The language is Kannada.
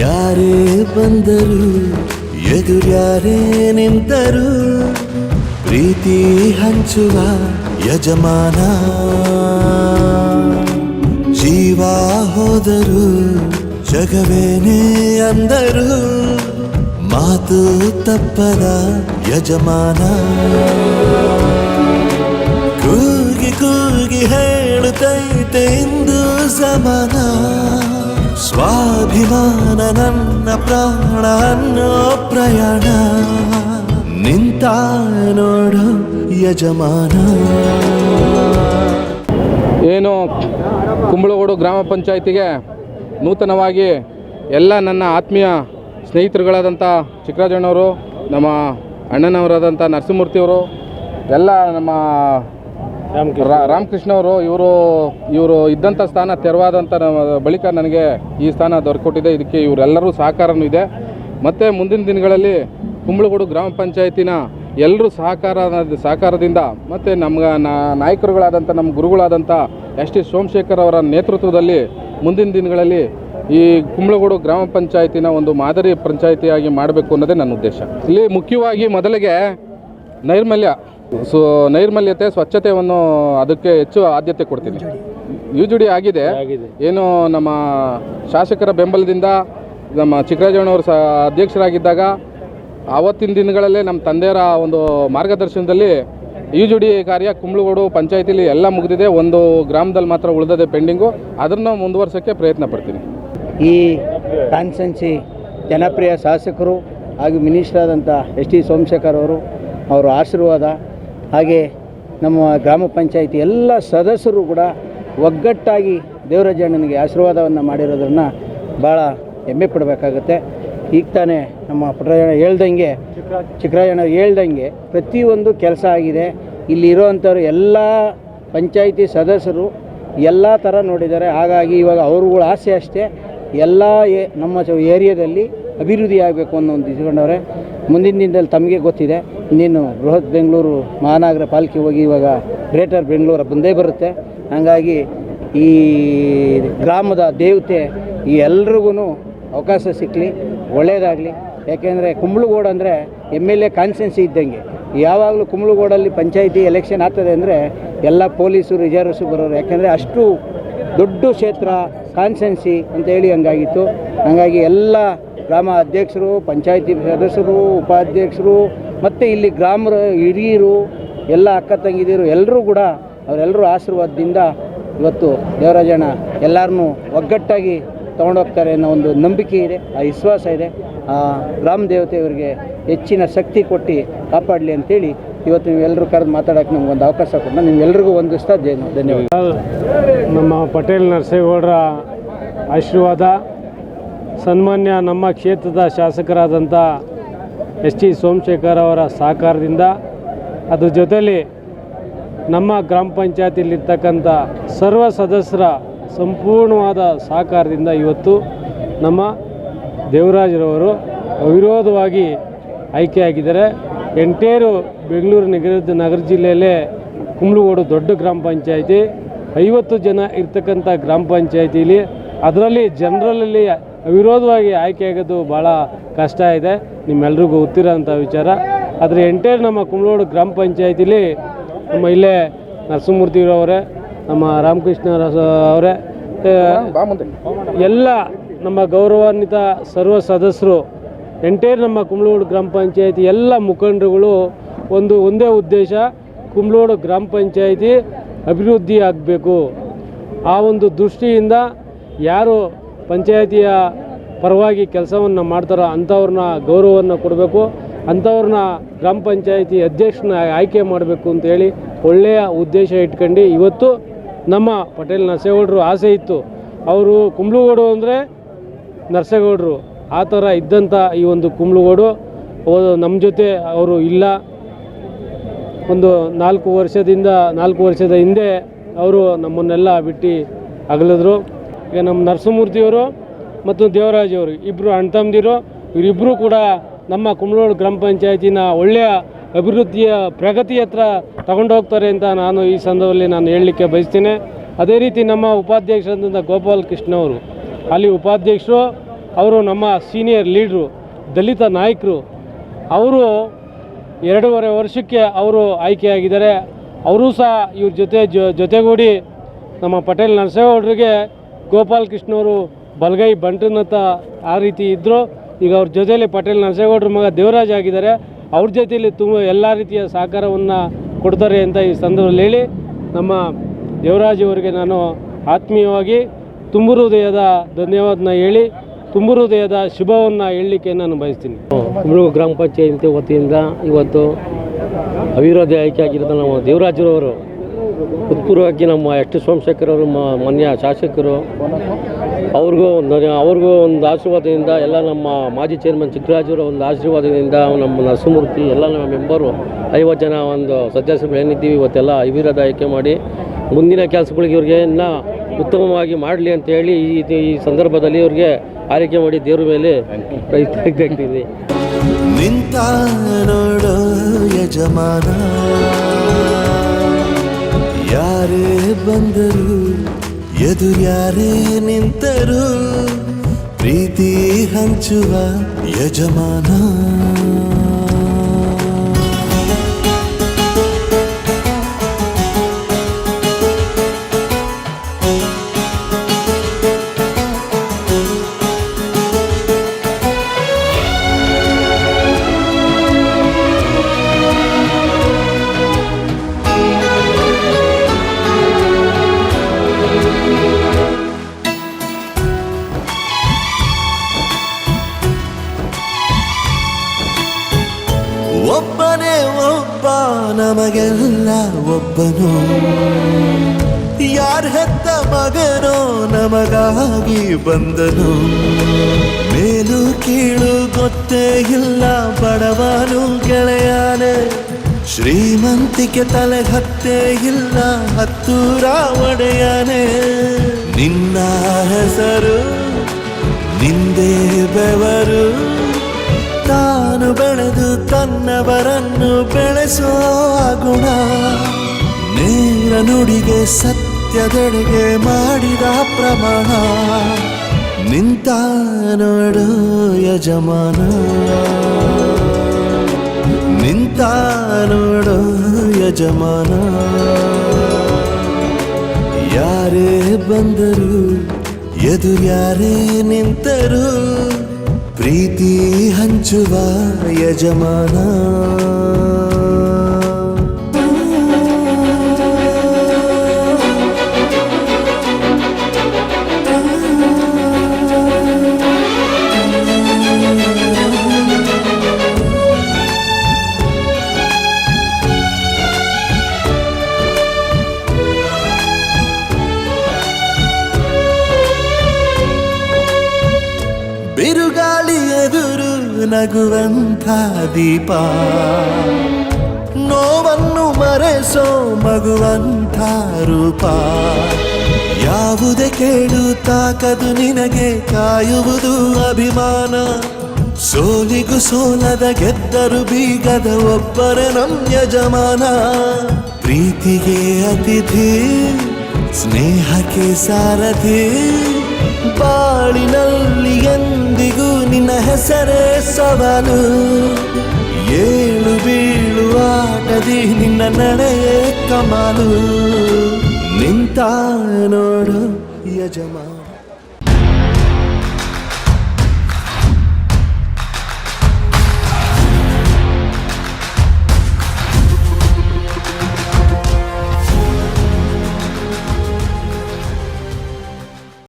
ಯಾರೇ ಬಂದರು ಎದುರ್ಯಾರೇ ನಿಂತರು ಪ್ರೀತಿ ಹಂಚುವ ಯಜಮಾನ ಜೀವ ಹೋದರು ಜಗವೇನೇ ಅಂದರು ಮಾತು ತಪ್ಪದ ಯಜಮಾನ ಕೂಗಿ ಕೂಗಿ ಹೇಳುತ್ತೈತೆ ಇಂದು ಸಮಾನ ಸ್ವಾಭಿಮಾನ ನನ್ನ ಪ್ರಾಣ ಅನ್ನೋ ಪ್ರಯಾಣ ನಿಂತ ನೋಡು ಯಜಮಾನ. ಏನು ಕುಂಬಳಗೋಡು ಗ್ರಾಮ ಪಂಚಾಯಿತಿಗೆ ನೂತನವಾಗಿ ಎಲ್ಲ ನನ್ನ ಆತ್ಮೀಯ ಸ್ನೇಹಿತರುಗಳಾದಂಥ ಚಿಕ್ಕರಾಜಣ್ಣವರು, ನಮ್ಮ ಅಣ್ಣನವರಾದಂಥ ನರಸಿಂಹಮೂರ್ತಿಯವರು, ಎಲ್ಲ ನಮ್ಮ ರಾಮಕೃಷ್ಣ ಅವರು, ಇವರು ಇದ್ದಂಥ ಸ್ಥಾನ ತೆರವಾದಂಥ ಬಳಿಕ ನನಗೆ ಈ ಸ್ಥಾನ ದೊರಕೊಟ್ಟಿದೆ. ಇದಕ್ಕೆ ಇವರೆಲ್ಲರೂ ಸಹಕಾರನೂ ಇದೆ. ಮತ್ತು ಮುಂದಿನ ದಿನಗಳಲ್ಲಿ ಕುಂಬಳಗೋಡು ಗ್ರಾಮ ಪಂಚಾಯತಿನ ಎಲ್ಲರೂ ಸಹಕಾರದಿಂದ ಮತ್ತು ನಮ್ಮ ನಾಯಕರುಗಳಾದಂಥ ನಮ್ಮ ಗುರುಗಳಾದಂಥ ಎಸ್.ಟಿ. ಸೋಮಶೇಖರ್ ಅವರ ನೇತೃತ್ವದಲ್ಲಿ ಮುಂದಿನ ದಿನಗಳಲ್ಲಿ ಈ ಕುಂಬಳಗೋಡು ಗ್ರಾಮ ಪಂಚಾಯತಿನ ಒಂದು ಮಾದರಿ ಪಂಚಾಯಿತಿಯಾಗಿ ಮಾಡಬೇಕು ಅನ್ನೋದೇ ನನ್ನ ಉದ್ದೇಶ. ಇಲ್ಲಿ ಮುಖ್ಯವಾಗಿ ಮೊದಲಿಗೆ ನೈರ್ಮಲ್ಯತೆ, ಸ್ವಚ್ಛತೆಯನ್ನು ಅದಕ್ಕೆ ಹೆಚ್ಚು ಆದ್ಯತೆ ಕೊಡ್ತೀನಿ. ಯುಜುಡಿ ಆಗಿದೆ. ಏನು ನಮ್ಮ ಶಾಸಕರ ಬೆಂಬಲದಿಂದ ನಮ್ಮ ಚಿಕ್ಕರಾಜಣ್ಣವರು ಅಧ್ಯಕ್ಷರಾಗಿದ್ದಾಗ ಆವತ್ತಿನ ದಿನಗಳಲ್ಲೇ ನಮ್ಮ ತಂದೆಯರ ಒಂದು ಮಾರ್ಗದರ್ಶನದಲ್ಲಿ ಯುಜುಡಿ ಕಾರ್ಯ ಕುಂಬಳಗೋಡು ಪಂಚಾಯತಿಲಿ ಎಲ್ಲ ಮುಗಿದಿದೆ. ಒಂದು ಗ್ರಾಮದಲ್ಲಿ ಮಾತ್ರ ಉಳಿದಿದೆ ಪೆಂಡಿಂಗು. ಅದನ್ನು ಮುಂದುವರ್ಸೋಕ್ಕೆ ಪ್ರಯತ್ನ ಪಡ್ತೀನಿ. ಈ ಕಾನ್ಸ್ಟೆನ್ಸಿ ಜನಪ್ರಿಯ ಶಾಸಕರು ಹಾಗೂ ಮಿನಿಸ್ಟರ್ ಆದಂಥ ಎಸ್.ಟಿ. ಸೋಮಶೇಖರ್ ಅವರ ಆಶೀರ್ವಾದ, ಹಾಗೆ ನಮ್ಮ ಗ್ರಾಮ ಪಂಚಾಯಿತಿ ಎಲ್ಲ ಸದಸ್ಯರು ಕೂಡ ಒಗ್ಗಟ್ಟಾಗಿ ದೇವರಾಜಣ್ಣನಿಗೆ ಆಶೀರ್ವಾದವನ್ನು ಮಾಡಿರೋದನ್ನು ಭಾಳ ಹೆಮ್ಮೆ ಪಡಬೇಕಾಗುತ್ತೆ. ಈಗ ತಾನೇ ನಮ್ಮ ಪುಟ್ಟರಾಜಣ್ಣ ಹೇಳ್ದಂಗೆ ಪ್ರತಿಯೊಂದು ಕೆಲಸ ಆಗಿದೆ. ಇಲ್ಲಿ ಇರೋವಂಥವ್ರು ಎಲ್ಲ ಪಂಚಾಯಿತಿ ಸದಸ್ಯರು ಎಲ್ಲ ಥರ ನೋಡಿದ್ದಾರೆ. ಹಾಗಾಗಿ ಇವಾಗ ಅವ್ರುಗಳ ಆಸೆ ಅಷ್ಟೇ ಎಲ್ಲ ನಮ್ಮ ಏರಿಯಾದಲ್ಲಿ ಅಭಿವೃದ್ಧಿ ಆಗಬೇಕು ಅನ್ನೋ ಒಂದು ಇಟ್ಕೊಂಡವ್ರೆ. ಮುಂದಿನ ದಿನದಲ್ಲಿ ತಮಗೆ ಗೊತ್ತಿದೆ, ಇನ್ನೇನು ಬೃಹತ್ ಬೆಂಗಳೂರು ಮಹಾನಗರ ಪಾಲಿಕೆ ಹೋಗಿ ಇವಾಗ ಗ್ರೇಟರ್ ಬೆಂಗಳೂರು ಬಂದೇ ಬರುತ್ತೆ. ಹಾಗಾಗಿ ಈ ಗ್ರಾಮದ ದೇವತೆ ಈ ಎಲ್ರಿಗೂ ಅವಕಾಶ ಸಿಕ್ಕಲಿ, ಒಳ್ಳೆಯದಾಗಲಿ. ಯಾಕೆಂದರೆ ಕುಂಬಳಗೋಡು ಅಂದರೆ MLA ಕಾನ್ಸ್ಟೆನ್ಸಿ ಇದ್ದಂಗೆ. ಯಾವಾಗಲೂ ಕುಂಬಳಗೋಡಲ್ಲಿ ಪಂಚಾಯಿತಿ ಎಲೆಕ್ಷನ್ ಆಗ್ತದೆ ಅಂದರೆ ಎಲ್ಲ ಪೊಲೀಸು ರಿಸರ್ವ್ಸು ಬರೋರು. ಯಾಕೆಂದರೆ ಅಷ್ಟು ದೊಡ್ಡ ಕ್ಷೇತ್ರ ಕಾನ್ಸ್ಟೆನ್ಸಿ ಅಂತೇಳಿ ಹಂಗಾಗಿತ್ತು. ಹಾಗಾಗಿ ಎಲ್ಲ ಗ್ರಾಮ ಅಧ್ಯಕ್ಷರು, ಪಂಚಾಯಿತಿ ಸದಸ್ಯರು, ಉಪಾಧ್ಯಕ್ಷರು ಮತ್ತು ಇಲ್ಲಿ ಗ್ರಾಮದ ಹಿರಿಯರು, ಎಲ್ಲ ಅಕ್ಕ ತಂಗಿದಿರು ಎಲ್ಲರೂ ಕೂಡ ಅವರೆಲ್ಲರೂ ಆಶೀರ್ವಾದದಿಂದ ಇವತ್ತು ದೇವರಾಜಣ್ಣ ಎಲ್ಲರನ್ನೂ ಒಗ್ಗಟ್ಟಾಗಿ ತೊಗೊಂಡೋಗ್ತಾರೆ ಅನ್ನೋ ಒಂದು ನಂಬಿಕೆ ಇದೆ, ಆ ವಿಶ್ವಾಸ ಇದೆ. ಆ ಗ್ರಾಮ ದೇವತೆಯವರಿಗೆ ಹೆಚ್ಚಿನ ಶಕ್ತಿ ಕೊಟ್ಟು ಕಾಪಾಡಲಿ ಅಂತೇಳಿ ಇವತ್ತು ನೀವೆಲ್ಲರೂ ಕರೆದು ಮಾತಾಡೋಕ್ಕೆ ನಮಗೊಂದು ಅವಕಾಶ ಕೊಟ್ಟು ನಿಮ್ಗೆಲ್ರಿಗೂ ಒಂದಿಸ್ತಾ ಧನ್ಯವಾದ. ನಮ್ಮ ಪಟೇಲ್ ನರಸೇಗೌಡರ ಆಶೀರ್ವಾದ, ಸನ್ಮಾನ್ಯ ನಮ್ಮ ಕ್ಷೇತ್ರದ ಶಾಸಕರಾದಂಥ ಎಸ್.ಟಿ. ಸೋಮಶೇಖರ್ ಅವರ ಸಹಕಾರದಿಂದ, ಅದ್ರ ಜೊತೆಯಲ್ಲಿ ನಮ್ಮ ಗ್ರಾಮ ಪಂಚಾಯತಿಯಲ್ಲಿರ್ತಕ್ಕಂಥ ಸರ್ವ ಸದಸ್ಯರ ಸಂಪೂರ್ಣವಾದ ಸಹಕಾರದಿಂದ ಇವತ್ತು ನಮ್ಮ ದೇವರಾಜರವರು ಅವಿರೋಧವಾಗಿ ಆಯ್ಕೆಯಾಗಿದ್ದಾರೆ. ಎಂಟೇರು ಬೆಂಗಳೂರು ನಗರ ಜಿಲ್ಲೆಯಲ್ಲೇ ಕುಂಬಳಗೋಡು ದೊಡ್ಡ ಗ್ರಾಮ ಪಂಚಾಯಿತಿ, 50 ಜನ ಇರ್ತಕ್ಕಂಥ ಗ್ರಾಮ ಪಂಚಾಯಿತಿಲಿ ಅದರಲ್ಲಿ ಜನರಲಲ್ಲಿ ಅವಿರೋಧವಾಗಿ ಆಯ್ಕೆಯಾಗೋದು ಭಾಳ ಕಷ್ಟ ಇದೆ, ನಿಮ್ಮೆಲ್ರಿಗೂ ಗೊತ್ತಿರೋಂಥ ವಿಚಾರ. ಆದರೆ ಎಂಟೇರು ನಮ್ಮ ಕುಂಬಳಗೋಡು ಗ್ರಾಮ ಪಂಚಾಯಿತಿಲಿ ನಮ್ಮ ಇಲ್ಲೇ ನರಸಿಂಹಮೂರ್ತಿಯವರೇ, ನಮ್ಮ ರಾಮಕೃಷ್ಣ ಅವರೇ, ಎಲ್ಲ ನಮ್ಮ ಗೌರವಾನ್ವಿತ ಸರ್ವ ಸದಸ್ಯರು, ಎಂಟೇರು ನಮ್ಮ ಕುಂಬಳಗೋಡು ಗ್ರಾಮ ಪಂಚಾಯಿತಿ ಎಲ್ಲ ಮುಖಂಡರುಗಳು ಒಂದೇ ಉದ್ದೇಶ, ಕುಂಬಳಗೋಡು ಗ್ರಾಮ ಪಂಚಾಯಿತಿ ಅಭಿವೃದ್ಧಿ ಆಗಬೇಕು. ಆ ಒಂದು ದೃಷ್ಟಿಯಿಂದ ಯಾರು ಪಂಚಾಯಿತಿಯ ಪರವಾಗಿ ಕೆಲಸವನ್ನು ಮಾಡ್ತಾರೋ ಅಂಥವ್ರನ್ನ ಗೌರವವನ್ನು ಕೊಡಬೇಕು, ಅಂಥವ್ರನ್ನ ಗ್ರಾಮ ಪಂಚಾಯಿತಿ ಅಧ್ಯಕ್ಷನ ಆಯ್ಕೆ ಮಾಡಬೇಕು ಅಂತೇಳಿ ಒಳ್ಳೆಯ ಉದ್ದೇಶ ಇಟ್ಕೊಂಡು ಇವತ್ತು ನಮ್ಮ ಪಟೇಲ್ ನರಸೇಗೌಡರು ಆಸೆ ಇತ್ತು. ಅವರು ಕುಂಬಳಗೋಡು ಅಂದರೆ ನರಸೇಗೌಡರು, ಆ ಥರ ಇದ್ದಂಥ ಈ ಒಂದು ಕುಂಬಳಗೋಡು ನಮ್ಮ ಜೊತೆ ಅವರು ಇಲ್ಲ. ಒಂದು 4 ವರ್ಷದ ಹಿಂದೆ ಅವರು ನಮ್ಮನ್ನೆಲ್ಲ ಬಿಟ್ಟು ಅಗಲಿದ್ರು. ಈಗ ನಮ್ಮ ನರಸಿಂಹಮೂರ್ತಿಯವರು ಮತ್ತು ದೇವರಾಜವರು ಇಬ್ಬರು ಅಣ್ಣ ತಮ್ಮದಿರು, ಇವರಿಬ್ಬರು ಕೂಡ ನಮ್ಮ ಕುಂಬಳಗೋಡು ಗ್ರಾಮ ಪಂಚಾಯತಿನ ಒಳ್ಳೆಯ ಅಭಿವೃದ್ಧಿಯ ಪ್ರಗತಿ ಹತ್ರ ತಗೊಂಡೋಗ್ತಾರೆ ಅಂತ ನಾನು ಈ ಸಂದರ್ಭದಲ್ಲಿ ಹೇಳಲಿಕ್ಕೆ ಬಯಸ್ತೀನಿ. ಅದೇ ರೀತಿ ನಮ್ಮ ಉಪಾಧ್ಯಕ್ಷರಾದಂಥ ಗೋಪಾಲ್ ಕೃಷ್ಣ ಅವರು ಅಲ್ಲಿ ಉಪಾಧ್ಯಕ್ಷರು, ಅವರು ನಮ್ಮ ಸೀನಿಯರ್ ಲೀಡ್ರು, ದಲಿತ ನಾಯಕರು. ಅವರು 2.5 ವರ್ಷಕ್ಕೆ ಅವರು ಆಯ್ಕೆಯಾಗಿದ್ದಾರೆ. ಅವರೂ ಸಹ ಇವ್ರ ಜೊತೆಗೂಡಿ ನಮ್ಮ ಪಟೇಲ್ ನರಸೇಗೌಡರಿಗೆ ಗೋಪಾಲ್ ಕೃಷ್ಣವರು ಬಲಗೈ ಬಂಟನತ್ತ ಆ ರೀತಿ ಇದ್ದರು. ಈಗ ಅವ್ರ ಜೊತೆಯಲ್ಲಿ ಪಟೇಲ್ ನರಸೇಗೌಡರ ಮಗ ದೇವರಾಜ್ ಆಗಿದ್ದಾರೆ. ಅವ್ರ ಜೊತೆಯಲ್ಲಿ ಎಲ್ಲ ರೀತಿಯ ಸಹಕಾರವನ್ನು ಕೊಡ್ತಾರೆ ಅಂತ ಈ ಸಂದರ್ಭದಲ್ಲಿ ಹೇಳಿ, ನಮ್ಮ ದೇವರಾಜ್ ಅವರಿಗೆ ನಾನು ಆತ್ಮೀಯವಾಗಿ ತುಂಬು ಹೃದಯದ ಧನ್ಯವಾದನ ಹೇಳಿ, ತುಂಬು ಹೃದಯದ ಶುಭವನ್ನು ಹೇಳಲಿಕ್ಕೆ ನಾನು ಬಯಸ್ತೀನಿ. ಕುಂಬಳೂರು ಗ್ರಾಮ ಪಂಚಾಯತಿ ವತಿಯಿಂದ ಇವತ್ತು ಅವಿರೋಧ ಆಯ್ಕೆ ಆಗಿರೋದು ನಮ್ಮ ದೇವರಾಜರವರು ಉತ್ಪೂರ್ವವಾಗಿ ನಮ್ಮ ಎಸ್ ಟಿ ಸೋಮಶೇಖರ್ ಅವರು ಮಾನ್ಯ ಶಾಸಕರು ಅವ್ರಿಗೂ ಒಂದು ಆಶೀರ್ವಾದದಿಂದ, ಎಲ್ಲ ನಮ್ಮ ಮಾಜಿ ಚೇರ್ಮನ್ ಚಿಕ್ಕರಾಜರ ಒಂದು ಆಶೀರ್ವಾದದಿಂದ, ನಮ್ಮ ನರಸಿಂಹಮೂರ್ತಿ ಎಲ್ಲ ನಮ್ಮ ಮೆಂಬರು 50 ಜನ ಒಂದು ಸದಸ್ಯರು ಏನಿದ್ದೀವಿ ಇವತ್ತೆಲ್ಲ ಅವಿರೋಧ ಆಯ್ಕೆ ಮಾಡಿ ಮುಂದಿನ ಕೆಲಸಗಳಿಗೆ ಇವ್ರಿಗೆ ಇನ್ನೂ ಉತ್ತಮವಾಗಿ ಮಾಡಲಿ ಅಂತ ಹೇಳಿ ಈ ಸಂದರ್ಭದಲ್ಲಿ ಇವ್ರಿಗೆ ಆರೈಕೆ ಮಾಡಿ ದೇವ್ರ ಮೇಲೆ ತೆಗೆದಾಗ್ತೀವಿ. ನಿಂತ ನೋಡೋ ಯಜಮಾನ, ಯಾರೇ ಬಂದರು ಎದುರ್ಯಾರೇ ನಿಂತರು, ಪ್ರೀತಿ ಹಂಚುವ ಯಜಮಾನ. ಒಬ್ಬನೇ ಒಬ್ಬ ನಮಗೆಲ್ಲ ಒಬ್ಬನು, ಯಾರ ಹೆತ್ತ ಮಗನೋ ನಮಗಾಗಿ ಬಂದನು. ಮೇಲು ಕೀಳು ಗೊತ್ತೇ ಇಲ್ಲ ಬಡವನು ಗೆಳೆಯಾನೆ, ಶ್ರೀಮಂತಿಕೆ ತಲೆ ಹತ್ತೇ ಇಲ್ಲ ಹತ್ತೂರ ಒಡೆಯಾನೆ. ನಿನ್ನ ಹೆಸರು ನಿಂದೇ ಬೆವರು, ತಾನು ಬೆಳೆದು ತನ್ನವರನ್ನು ಬೆಳೆಸೋ ಗುಣ. ನೇರ ನುಡಿಗೆ ಸತ್ಯದೆಡೆಗೆ ಮಾಡಿದ ಪ್ರಮಾಣ. ನಿಂತ ನೋಡು ಯಜಮಾನ, ನಿಂತ ನೋಡು ಯಜಮಾನ. ಯಾರೇ ಬಂದರು ಎದುರ್ಯಾರೇ ನಿಂತರು, ಪ್ರೀತಿ ಹಂಚುವ ಯಜಮಾನ. ಬಿರುಗಾಳಿ ಎದುರು ನಗುವಂಥ ದೀಪ, ನೋವನ್ನು ಮರೆಸೋ ಮಗುವಂಥ ರೂಪ. ಯಾವುದೇ ಕೇಳು ತಾಕದು ನಿನಗೆ ಕಾಯುವುದು ಅಭಿಮಾನ. ಸೋಲಿಗೂ ಸೋಲದ ಗೆದ್ದರು ಬೀಗದ ಒಬ್ಬರ ನಮ್ ಯಜಮಾನ. ಪ್ರೀತಿಗೆ ಅತಿಥಿ, ಸ್ನೇಹಕ್ಕೆ ಸಾರಥಿ, ಬಾಳಿನಲ್ಲಿ ಎಂದಿಗೂ ನಿನ್ನ ಹೆಸರೇ ಸವಾಲು. ಏಳು ಬೀಳು ಆಟದಿ ನಿನ್ನ ನಡೆಯೇ ಕಮಾಲು. ನಿಂತ ನೋಡು ಯಜಮಾನ.